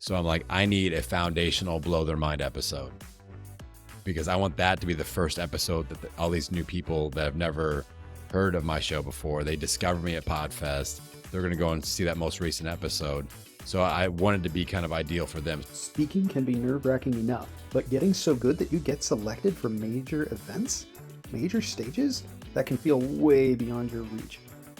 So I'm like, I need a foundational blow their mind episode, because I want that to be the first episode that all these new people that have never heard of my show before, they discover me at PodFest. They're going to go and see that most recent episode. So I wanted to be kind of ideal for them. Speaking can be nerve-wracking enough, but getting so good that you get selected for major events, major stages, that can feel way beyond your reach.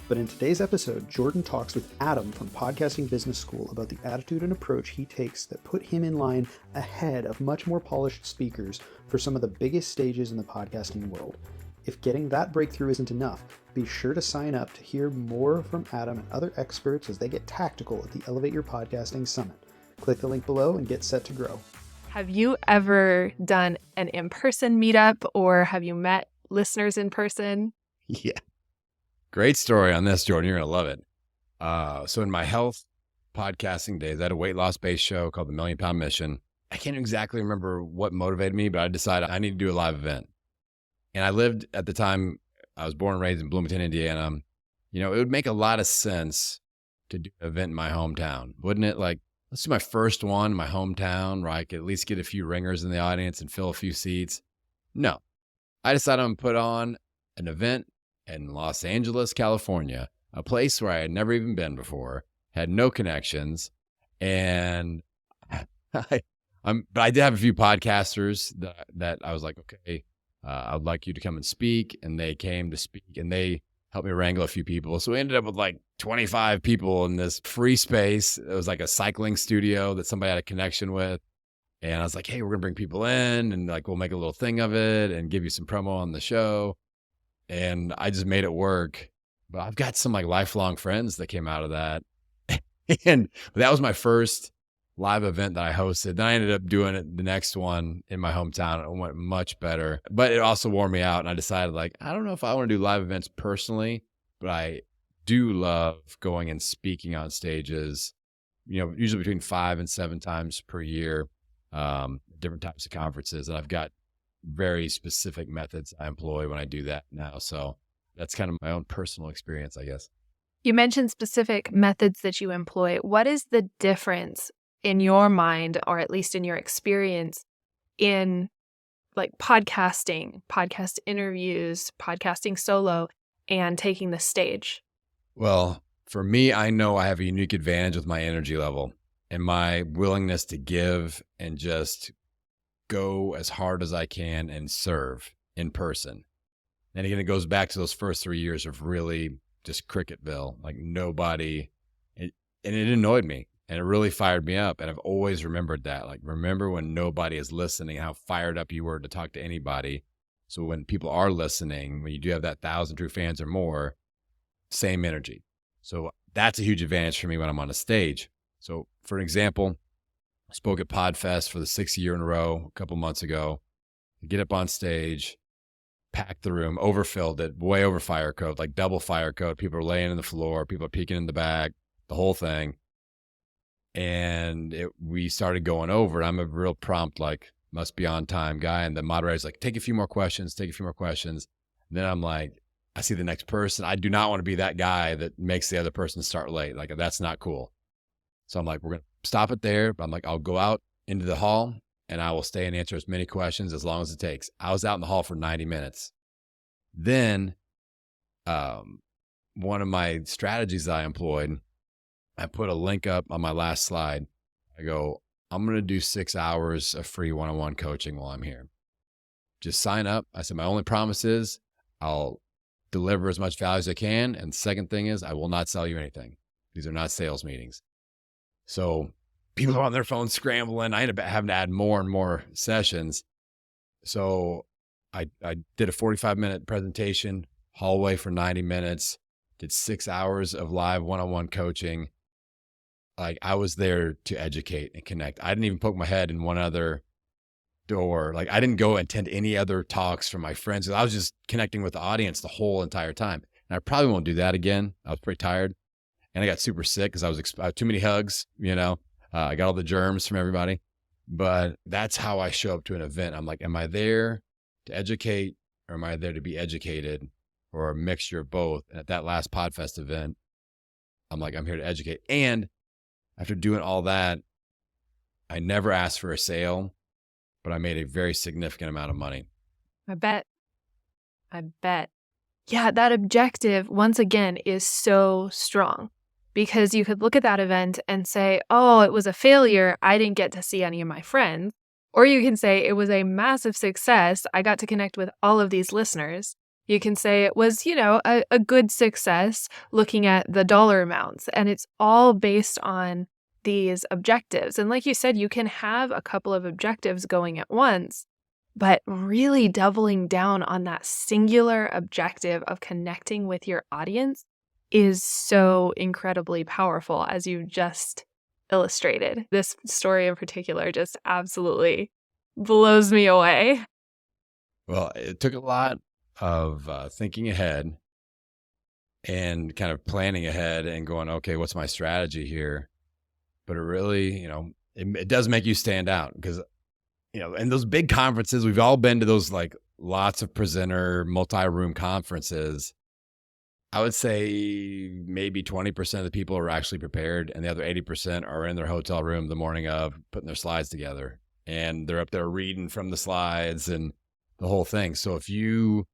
But in today's episode, Jordan talks with Adam from Podcasting Business School about the attitude and approach he takes that put him in line ahead of much more polished speakers for some of the biggest stages in the podcasting world. If getting that breakthrough isn't enough, be sure to sign up to hear more from Adam and other experts as they get tactical at the Elevate Your Podcasting Summit. Click the link below and get set to grow. Have you ever done an in-person meetup, or have you met listeners in person? Yeah. Great story on this, Jordan. You're going to love it. So in my health podcasting days, I had a weight loss based show called the Million Pound Mission. I can't exactly remember what motivated me, but I decided I need to do a live event. And I lived at the time, I was born and raised in Bloomington, Indiana. You know, it would make a lot of sense to do an event in my hometown, wouldn't it? Like, let's do my first one in my hometown where I could at least get a few ringers in the audience and fill a few seats. No, I decided I'm going to put on an event in Los Angeles, California, a place where I had never even been before, had no connections. And but I did have a few podcasters that I was like, okay, I would like you to come and speak. And they came to speak and they helped me wrangle a few people. So we ended up with like 25 people in this free space. It was like a cycling studio that somebody had a connection with. And I was like, hey, we're going to bring people in and like, we'll make a little thing of it and give you some promo on the show. And I just made it work. But I've got some like lifelong friends that came out of that. And that was my first live event that I hosted. Then I ended up doing it, the next one in my hometown. It went much better, but it also wore me out. And I decided like, I don't know if I want to do live events personally, but I do love going and speaking on stages, you know, usually between 5 and 7 times per year, different types of conferences. And I've got very specific methods I employ when I do that now. So that's kind of my own personal experience, I guess. You mentioned specific methods that you employ. What is the difference in your mind, or at least in your experience, in like podcasting, podcast interviews, podcasting solo, and taking the stage? Well, for me, I know I have a unique advantage with my energy level and my willingness to give and just go as hard as I can and serve in person. And again, it goes back to those first 3 years of really just Cricketville, like nobody, and it annoyed me. And it really fired me up. And I've always remembered that. Like, remember when nobody is listening, how fired up you were to talk to anybody. So when people are listening, when you do have that 1,000 true fans or more, same energy. So that's a huge advantage for me when I'm on a stage. So for an example, I spoke at PodFest for the 6th year in a row a couple months ago. I get up on stage, packed the room, overfilled it, way over fire code, like double fire code. People are laying on the floor, people are peeking in the back, the whole thing. And we started going over. I'm a real prompt, like, must be on time guy. And the moderator's like, take a few more questions. And then I'm like, I see the next person. I do not want to be that guy that makes the other person start late. Like, that's not cool. So I'm like, we're going to stop it there. But I'm like, I'll go out into the hall and I will stay and answer as many questions as long as it takes. I was out in the hall for 90 minutes. Then one of my strategies that I employed, I put a link up on my last slide. I go, I'm going to do 6 hours of free one-on-one coaching while I'm here. Just sign up. I said, my only promise is I'll deliver as much value as I can. And second thing is I will not sell you anything. These are not sales meetings. So people are on their phones scrambling. I ended up having to add more and more sessions. So I did a 45-minute presentation, hallway for 90 minutes, did 6 hours of live one-on-one coaching. Like, I was there to educate and connect. I didn't even poke my head in one other door. Like, I didn't go attend any other talks from my friends. I was just connecting with the audience the whole entire time. And I probably won't do that again. I was pretty tired. And I got super sick because I had too many hugs, you know. I got all the germs from everybody. But that's how I show up to an event. I'm like, am I there to educate or am I there to be educated, or a mixture of both? And at that last PodFest event, I'm like, I'm here to educate. And after doing all that, I never asked for a sale, but I made a very significant amount of money. I bet. Yeah, that objective, once again, is so strong because you could look at that event and say, oh, it was a failure. I didn't get to see any of my friends. Or you can say it was a massive success. I got to connect with all of these listeners. You can say it was, a good success looking at the dollar amounts. And it's all based on these objectives. And like you said, you can have a couple of objectives going at once, but really doubling down on that singular objective of connecting with your audience is so incredibly powerful, as you just illustrated. This story in particular just absolutely blows me away. Well, it took a lot of thinking ahead and kind of planning ahead and going, okay, what's my strategy here? But it really, it does make you stand out because, in those big conferences, we've all been to those like lots of presenter, multi-room conferences. I would say maybe 20% of the people are actually prepared and the other 80% are in their hotel room the morning of putting their slides together and they're up there reading from the slides and the whole thing. So if you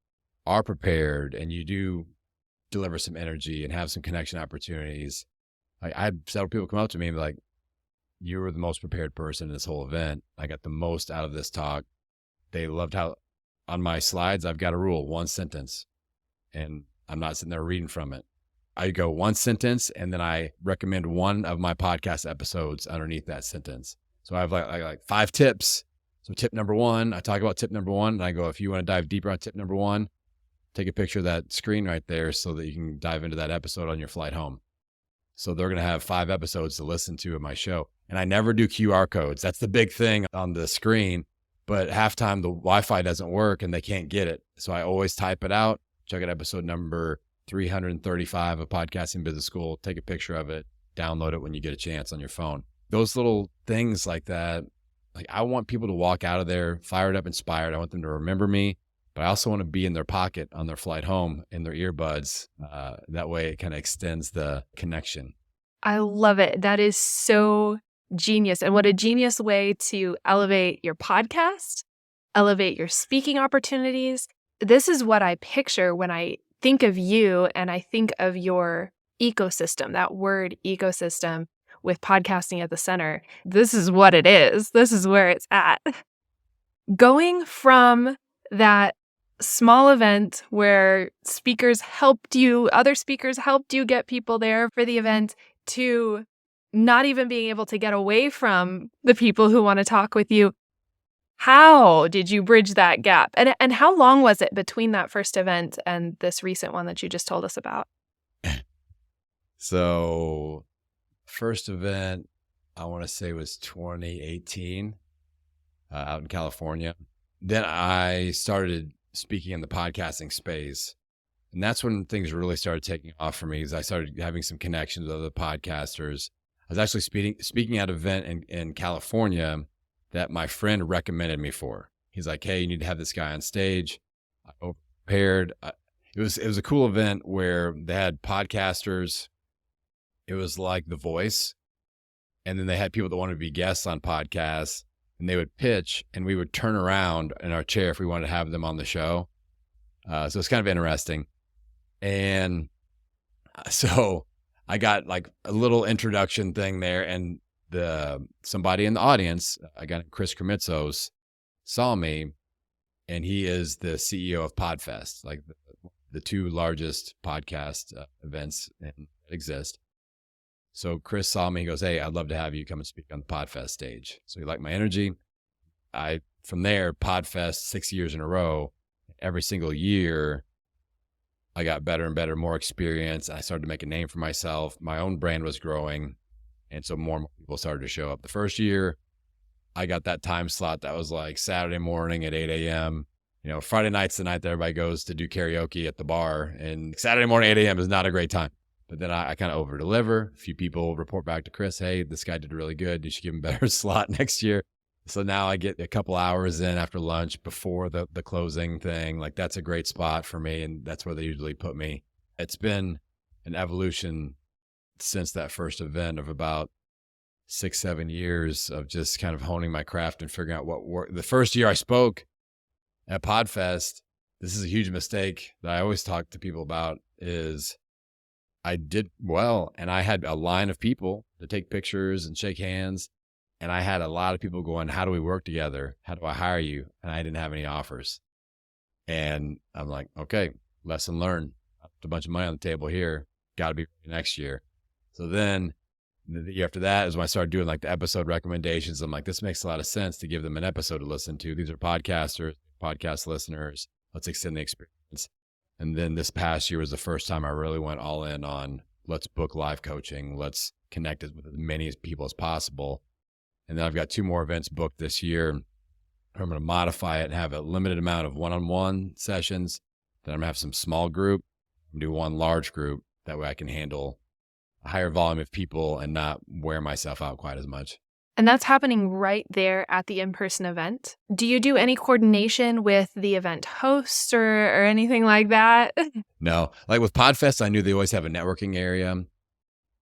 are prepared and you do deliver some energy and have some connection opportunities, like I had several people come up to me and be like, you were the most prepared person in this whole event. I got the most out of this talk. They loved how on my slides, I've got a rule, one sentence, and I'm not sitting there reading from it. I go one sentence and then I recommend one of my podcast episodes underneath that sentence. So I have like 5 tips. So tip number 1, I talk about tip number 1 and I go, if you want to dive deeper on tip number 1, take a picture of that screen right there so that you can dive into that episode on your flight home. So they're going to have 5 episodes to listen to in my show. And I never do QR codes. That's the big thing on the screen. But halftime, the Wi-Fi doesn't work and they can't get it. So I always type it out. Check out episode number 335 of Podcasting Business School. Take a picture of it. Download it when you get a chance on your phone. Those little things like that, like I want people to walk out of there fired up, inspired. I want them to remember me. But I also want to be in their pocket on their flight home in their earbuds. That way it kind of extends the connection. I love it. That is so genius. And what a genius way to elevate your podcast, elevate your speaking opportunities. This is what I picture when I think of you and I think of your ecosystem, that word ecosystem with podcasting at the center. This is what it is. This is where it's at. Going from that small event where other speakers helped you get people there for the event, to not even being able to get away from the people who want to talk with you. How did you bridge that gap? And how long was it between that first event and this recent one that you just told us about? So first event, I want to say was 2018 out in California. Then I started speaking in the podcasting space. And that's when things really started taking off for me, as I started having some connections with other podcasters. I was actually speaking at an event in California that my friend recommended me for. He's like, hey, you need to have this guy on stage. I over-prepared. It was a cool event where they had podcasters. It was like The Voice. And then they had people that wanted to be guests on podcasts. And they would pitch and we would turn around in our chair if we wanted to have them on the show. So it's kind of interesting. And so I got like a little introduction thing there, and somebody in the audience, I got Chris Kremitzos, saw me, and he is the CEO of Podfest, like the 2 largest podcast events that exist. So Chris saw me, he goes, hey, I'd love to have you come and speak on the Podfest stage. So he liked my energy. From there, Podfest 6 years in a row, every single year, I got better and better, more experience. I started to make a name for myself. My own brand was growing. And so more and more people started to show up. The first year, I got that time slot that was like Saturday morning at 8 a.m. Friday night's the night that everybody goes to do karaoke at the bar. And Saturday morning, 8 a.m. is not a great time. But then I kind of over-deliver. A few people report back to Chris, hey, this guy did really good. You should give him a better slot next year. So now I get a couple hours in after lunch before the closing thing. Like that's a great spot for me. And that's where they usually put me. It's been an evolution since that first event of about 6-7 years of just kind of honing my craft and figuring out what worked. The first year I spoke at PodFest, this is a huge mistake that I always talk to people about, is I did well and I had a line of people to take pictures and shake hands. And I had a lot of people going, how do we work together? How do I hire you? And I didn't have any offers. And I'm like, okay, lesson learned. I put a bunch of money on the table here. Got to be ready next year. So then the year after that is when I started doing like the episode recommendations. I'm like, this makes a lot of sense to give them an episode to listen to. These are podcasters, podcast listeners. Let's extend the experience. And then this past year was the first time I really went all in on let's book live coaching. Let's connect it with as many people as possible. And then I've got 2 more events booked this year. I'm going to modify it and have a limited amount of one-on-one sessions. Then I'm going to have some small group and do one large group. That way I can handle a higher volume of people and not wear myself out quite as much. And that's happening right there at the in-person event. Do you do any coordination with the event hosts or anything like that? No. Like with PodFest, I knew they always have a networking area.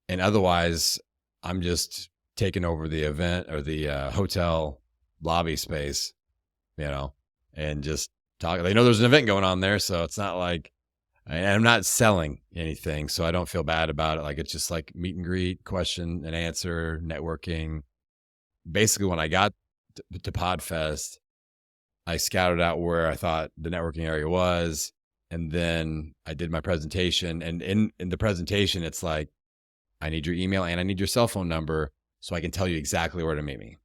And otherwise, I'm just taking over the event or the hotel lobby space, and just talk. They know there's an event going on there. So it's not like I'm not selling anything. So I don't feel bad about it. Like it's just like meet and greet, question and answer, networking. Basically, when I got to PodFest, I scouted out where I thought the networking area was. And then I did my presentation. And in the presentation, it's like, I need your email and I need your cell phone number so I can tell you exactly where to meet me.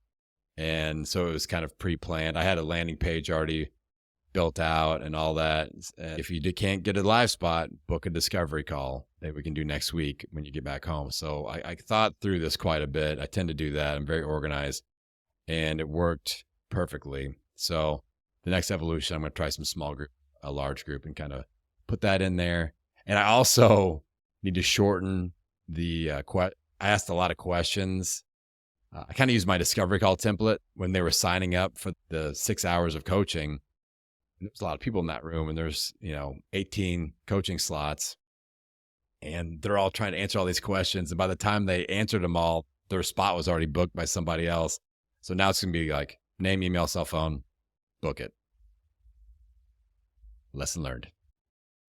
And so it was kind of pre-planned. I had a landing page already built out and all that. If you can't get a live spot, book a discovery call that we can do next week when you get back home. So I thought through this quite a bit. I tend to do that. I'm very organized and it worked perfectly. So the next evolution, I'm going to try some small group, a large group, and kind of put that in there. And I also need to shorten the I asked a lot of questions. I kind of used my discovery call template when they were signing up for the 6 hours of coaching. There's a lot of people in that room and there's, 18 coaching slots and they're all trying to answer all these questions. And by the time they answered them all, their spot was already booked by somebody else. So now it's going to be like name, email, cell phone, book it. Lesson learned.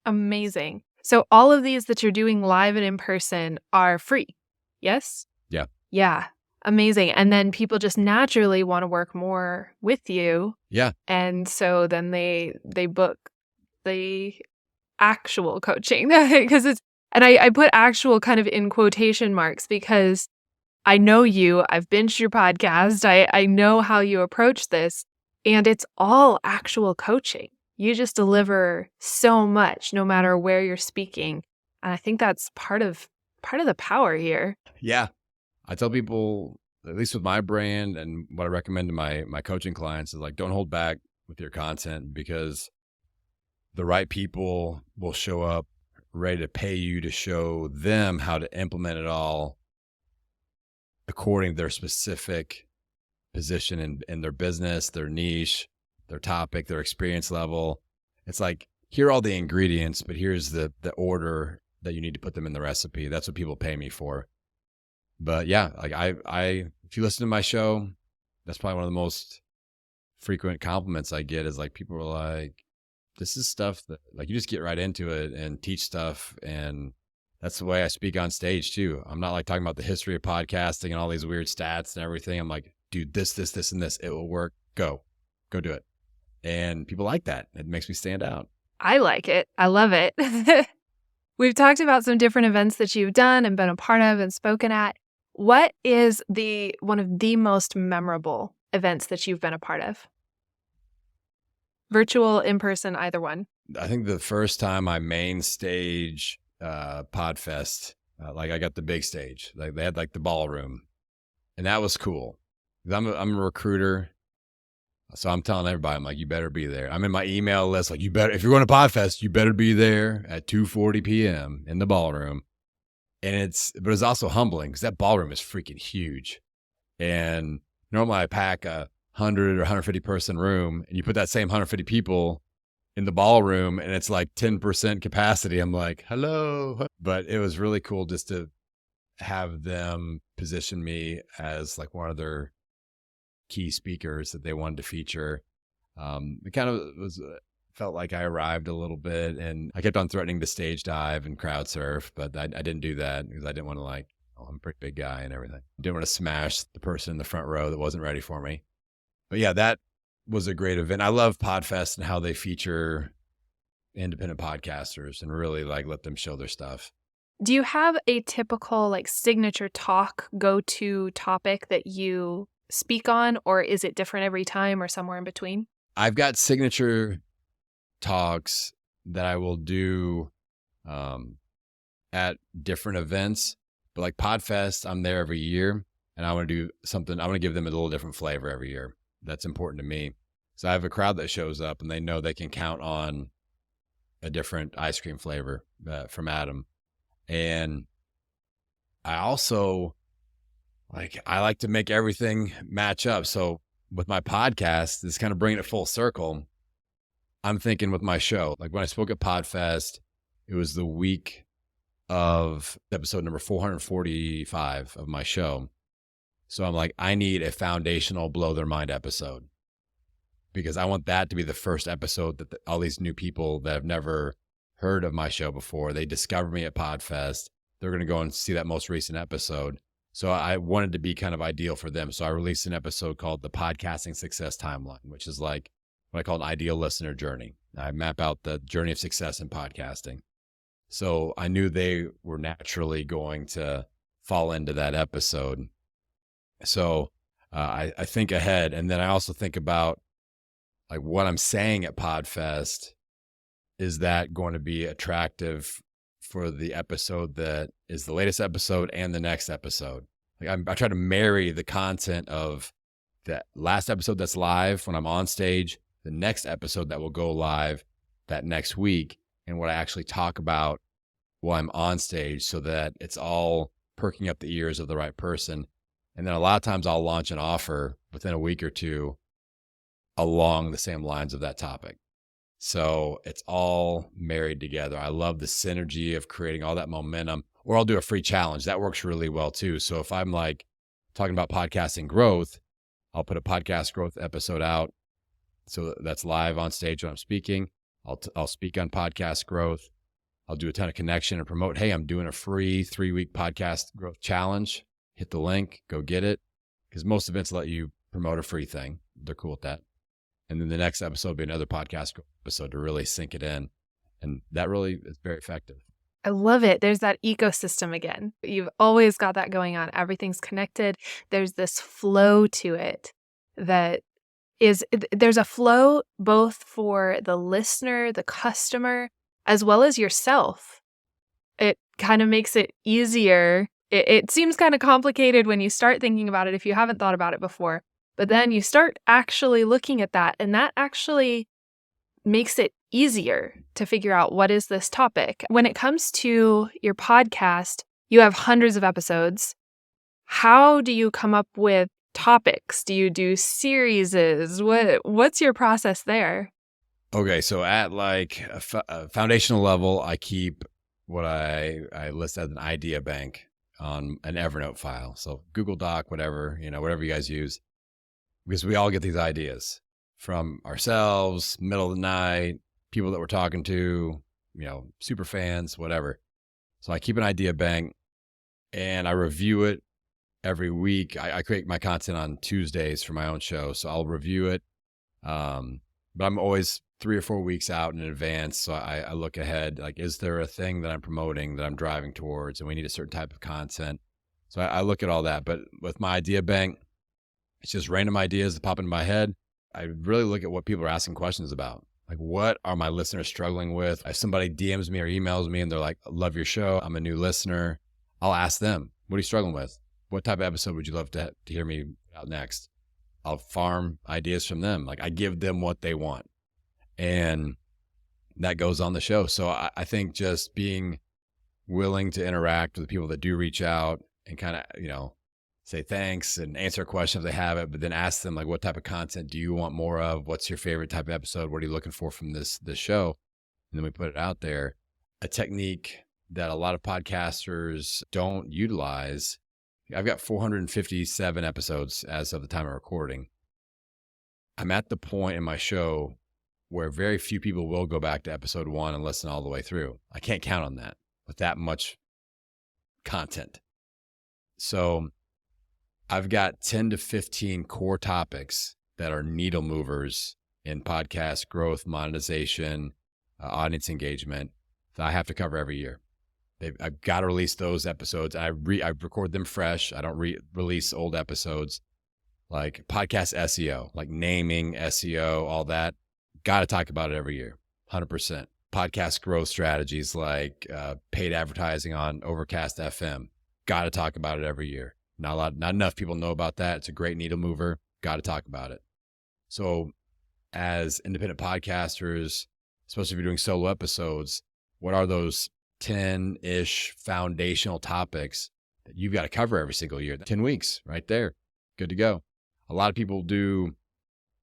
Amazing. So all of these that you're doing live and in person are free. Yes? Yeah. Yeah. Amazing. And then people just naturally want to work more with you. Yeah. And so then they book the actual coaching because I put actual kind of in quotation marks because I know you, I've binged your podcast. I know how you approach this and it's all actual coaching. You just deliver so much no matter where you're speaking. And I think that's part of the power here. Yeah. I tell people, at least with my brand and what I recommend to my coaching clients is like, don't hold back with your content because the right people will show up ready to pay you to show them how to implement it all according to their specific position in their business, their niche, their topic, their experience level. It's like, here are all the ingredients, but here's the order that you need to put them in the recipe. That's what people pay me for. But yeah, like if you listen to my show, that's probably one of the most frequent compliments I get is like, people are like, this is stuff that like, you just get right into it and teach stuff. And that's the way I speak on stage too. I'm not like talking about the history of podcasting and all these weird stats and everything. I'm like, dude, this, and this, it will work. Go do it. And people like that. It makes me stand out. I like it. I love it. We've talked about some different events that you've done and been a part of and spoken at. What is one of the most memorable events that you've been a part of? Virtual, in person, either one. I think the first time I main stage PodFest, like I got the big stage. Like they had like the ballroom, and that was cool. I'm a recruiter, so I'm telling everybody, I'm like, you better be there. I'm in my email list, like, you better, if you're going to PodFest, you better be there at 2:40 p.m. in the ballroom. But it's also humbling because that ballroom is freaking huge. And normally I pack 100 or 150 person room and you put that same 150 people in the ballroom and it's like 10% capacity. I'm like, hello. But it was really cool just to have them position me as like one of their key speakers that they wanted to feature. It kind of felt like I arrived a little bit, and I kept on threatening to stage dive and crowd surf, but I didn't do that because I didn't want to I'm a pretty big guy and everything. Didn't want to smash the person in the front row that wasn't ready for me. But yeah, that was a great event. I love Podfest and how they feature independent podcasters and really let them show their stuff. Do you have a typical signature talk, go-to topic that you speak on, or is it different every time or somewhere in between? I've got signature talks that I will do at different events, but like Podfest, I'm there every year, and I want to do something. I want to give them a little different flavor every year. That's important to me. So I have a crowd that shows up, and they know they can count on a different ice cream flavor from Adam. And I also I like to make everything match up. So with my podcast, it's kind of bringing it full circle. I'm thinking with my show, when I spoke at Podfest, it was the week of episode number 445 of my show. So I'm I need a foundational blow their mind episode, because I want that to be the first episode that all these new people that have never heard of my show before, they discover me at Podfest. They're going to go and see that most recent episode. So I wanted to be kind of ideal for them. So I released an episode called The Podcasting Success Timeline, which is what I call an ideal listener journey. I map out the journey of success in podcasting. So I knew they were naturally going to fall into that episode. So I think ahead. And then I also think about what I'm saying at Podfest. Is that going to be attractive for the episode that is the latest episode and the next episode? I try to marry the content of that last episode that's live when I'm on stage, the next episode that will go live that next week, and what I actually talk about while I'm on stage, so that it's all perking up the ears of the right person. And then a lot of times I'll launch an offer within a week or two along the same lines of that topic. So it's all married together. I love the synergy of creating all that momentum. Or I'll do a free challenge. That works really well too. So if I'm talking about podcasting growth, I'll put a podcast growth episode out. So that's live on stage when I'm speaking. I'll speak on podcast growth. I'll do a ton of connection and promote, hey, I'm doing a free 3-week podcast growth challenge. Hit the link, go get it. Because most events let you promote a free thing. They're cool with that. And then the next episode will be another podcast episode to really sink it in. And that really is very effective. I love it. There's that ecosystem again. You've always got that going on. Everything's connected. There's this flow to it there's a flow both for the listener, the customer, as well as yourself. It kind of makes it easier. It seems kind of complicated when you start thinking about it if you haven't thought about it before. But then you start actually looking at that, and that actually makes it easier to figure out what is this topic. When it comes to your podcast, you have hundreds of episodes. How do you come up with topics? Do you do series? What's your process there? Okay, so at a foundational level, I keep what I list as an idea bank on an Evernote file. So Google Doc, whatever you guys use. Because we all get these ideas from ourselves, middle of the night, people that we're talking to, super fans, whatever. So I keep an idea bank and I review it every week. I create my content on Tuesdays for my own show. So I'll review it. But I'm always 3 or 4 weeks out in advance. So I look ahead, is there a thing that I'm promoting that I'm driving towards and we need a certain type of content? So I look at all that. But with my idea bank, it's just random ideas that pop into my head. I really look at what people are asking questions about. What are my listeners struggling with? If somebody DMs me or emails me and they're like, I love your show, I'm a new listener, I'll ask them, what are you struggling with? What type of episode would you love to hear me out next? I'll farm ideas from them. I give them what they want. And that goes on the show. So I think just being willing to interact with the people that do reach out and kind of, say thanks and answer a question if they have it, but then ask them what type of content do you want more of? What's your favorite type of episode? What are you looking for from this show? And then we put it out there. A technique that a lot of podcasters don't utilize. I've got 457 episodes as of the time of recording. I'm at the point in my show where very few people will go back to episode 1 and listen all the way through. I can't count on that with that much content. So I've got 10 to 15 core topics that are needle movers in podcast growth, monetization, audience engagement that I have to cover every year. I've got to release those episodes. I record them fresh. I don't release old episodes. Like podcast SEO, like naming, SEO, all that. Got to talk about it every year, 100%. Podcast growth strategies like paid advertising on Overcast FM. Got to talk about it every year. Not enough people know about that. It's a great needle mover. Got to talk about it. So as independent podcasters, especially if you're doing solo episodes, what are those 10-ish foundational topics that you've got to cover every single year? 10 weeks right there. Good to go. A lot of people do,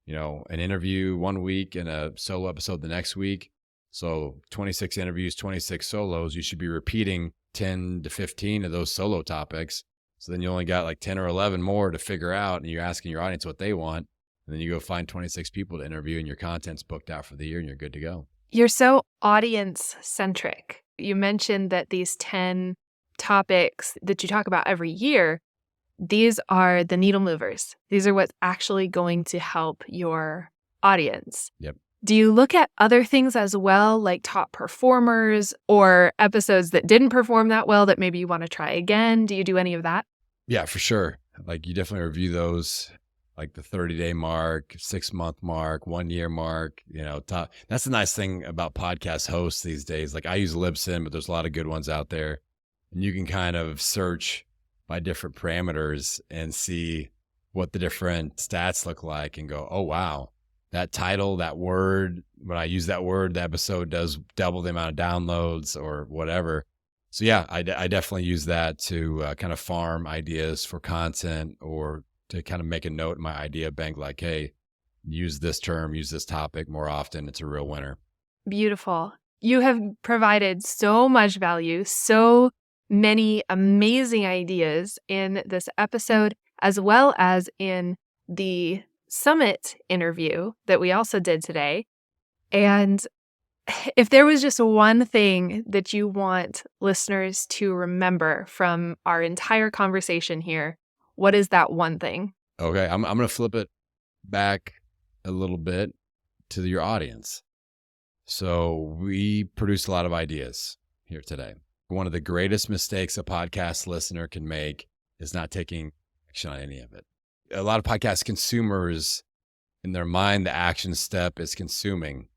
an interview one week and a solo episode the next week. So 26 interviews, 26 solos. You should be repeating 10 to 15 of those solo topics. So then you only got like 10 or 11 more to figure out, and you're asking your audience what they want. And then you go find 26 people to interview, and your content's booked out for the year, and you're good to go. You're so audience centric. You mentioned that these 10 topics that you talk about every year, these are the needle movers. These are what's actually going to help your audience. Yep. Do you look at other things as well, like top performers or episodes that didn't perform that well that maybe you want to try again? Do you do any of that? Yeah, for sure. Like you definitely review those, like the 30-day mark, 6-month mark, 1-year mark, That's the nice thing about podcast hosts these days. Like I use Libsyn, but there's a lot of good ones out there. And you can kind of search by different parameters and see what the different stats look like and go, oh, wow, that title, that word, when I use that word, the episode does double the amount of downloads or whatever. So yeah, I definitely use that to kind of farm ideas for content or to kind of make a note in my idea bank, like, hey, use this term, use this topic more often. It's a real winner. Beautiful. You have provided so much value, so many amazing ideas in this episode, as well as in the summit interview that we also did today. And if there was just one thing that you want listeners to remember from our entire conversation here, what is that one thing? Okay, I'm going to flip it back a little bit to your audience. So we produced a lot of ideas here today. One of the greatest mistakes a podcast listener can make is not taking action on any of it. A lot of podcast consumers, in their mind, the action step is consuming,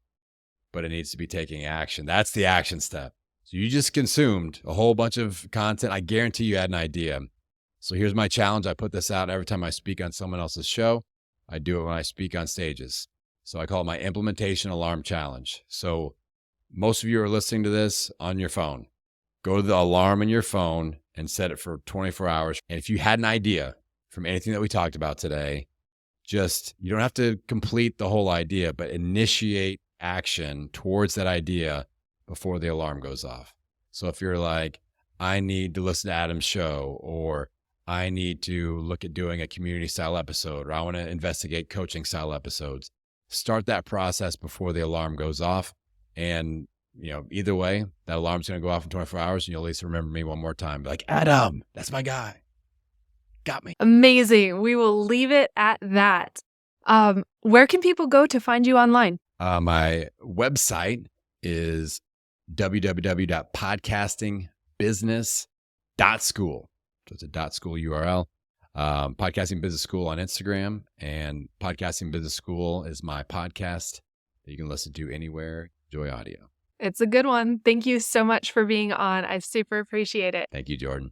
but it needs to be taking action. That's the action step. So you just consumed a whole bunch of content. I guarantee you had an idea. So here's my challenge. I put this out every time I speak on someone else's show. I do it when I speak on stages. So I call it my implementation alarm challenge. So most of you are listening to this on your phone. Go to the alarm in your phone and set it for 24 hours. And if you had an idea from anything that we talked about today, you don't have to complete the whole idea, but initiate action towards that idea before the alarm goes off. So if you're like, I need to listen to Adam's show, or I need to look at doing a community style episode, or I want to investigate coaching style episodes, start that process before the alarm goes off. And either way, that alarm's going to go off in 24 hours and you'll at least remember me one more time. Be like, Adam, that's my guy. Got me. Amazing. We will leave it at that. Where can people go to find you online? My website is www.podcastingbusiness.school. So it's a .school URL. Podcasting Business School on Instagram, and Podcasting Business School is my podcast that you can listen to anywhere. Enjoy audio. It's a good one. Thank you so much for being on. I super appreciate it. Thank you, Jordan.